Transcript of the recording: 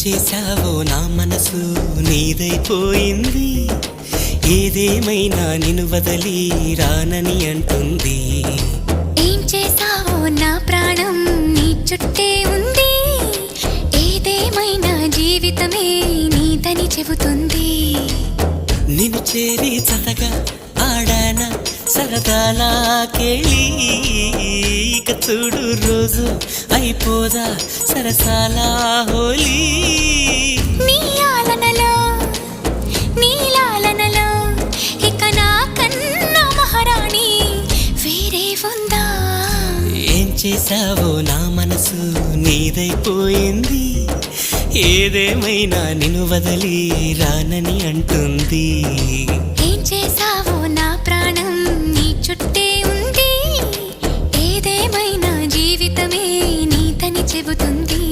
చేశావో నా మనసు నీదైపోయింది, ఏదేమైనా నిన్ను వదలి రానని అంటుంది. ఏం చేశావో నా ప్రాణం నీ చుట్టే ఉంది, ఏదేమైనా జీవితమే నీదని చెబుతుంది. నిన్ను చేరి చతగా ఆడాన సరదాలా కేళి, ఇక చూడు రోజు అయిపోదా సరసాల హోలీ. నీ ఆలనలో నీ లాలనలో ఇక నా కన్నా మహారాణి వేరే ఉందా? ఏం చేశావో నా మనసు నీదైపోయింది, ఏదేమైనా నిన్ను వదలి రానని అంటుంది. ఏం చేశావో నా ప్రాణం నీ చుట్టే ఉంది, ఏదేమైనా జీవితమే నీదని చెబుతుంది.